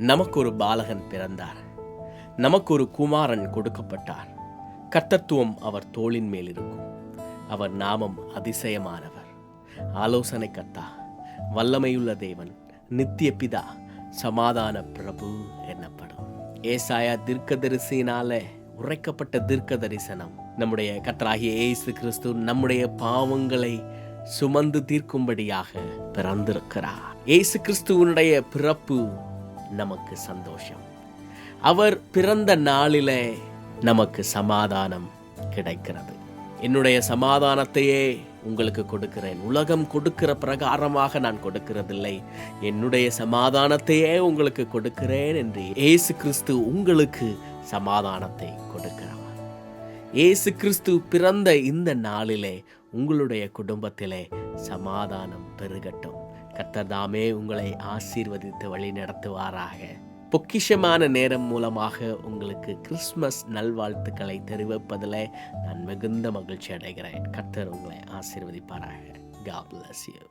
நமக்கு ஒரு பாலகன் பிறந்தார், நமக்கு ஒரு குமாரன் கொடுக்கப்பட்டார். கர்த்தத்துவம் அவர் தோளின் மேல் இருக்கும். அவர் நாமம் அதிசயமானவர், ஆலோசனை கர்த்தா, வல்லமையுள்ள தேவன், நித்திய பிதா, சமாதான பிரபு என்னப்படும். ஏசாயா தீர்க்கதரிசியினால உரைக்கப்பட்ட தீர்க்க தரிசனம். நம்முடைய கர்த்தராகிய இயேசு கிறிஸ்து நம்முடைய பாவங்களை சுமந்து தீர்க்கும்படியாக பிறந்திருக்கிறார். இயேசு கிறிஸ்துவனுடைய பிறப்பு நமக்கு சந்தோஷம். அவர் பிறந்த நாளிலே நமக்கு சமாதானம் கிடைக்கிறது. என்னுடைய சமாதானத்தையே உங்களுக்கு கொடுக்கிறேன், உலகம் கொடுக்கிற பிரகாரமாக நான் கொடுக்கிறதில்லை, என்னுடைய சமாதானத்தையே உங்களுக்கு கொடுக்கிறேன் என்று இயேசு கிறிஸ்து உங்களுக்கு சமாதானத்தை கொடுக்கிறவர். இயேசு கிறிஸ்து பிறந்த இந்த நாளிலே உங்களுடைய குடும்பத்திலே சமாதானம் பெருகட்டும். கர்த்தர் தாமே உங்களை ஆசீர்வதித்து வழி நடத்துவாராக. பொக்கிஷமான நேரம் மூலமாக உங்களுக்கு கிறிஸ்மஸ் நல்வாழ்த்துக்களை தெரிவிப்பதில் நான் மிகுந்த மகிழ்ச்சி அடைகிறேன். கர்த்தர் உங்களை ஆசீர்வதிப்பாராக. God bless you.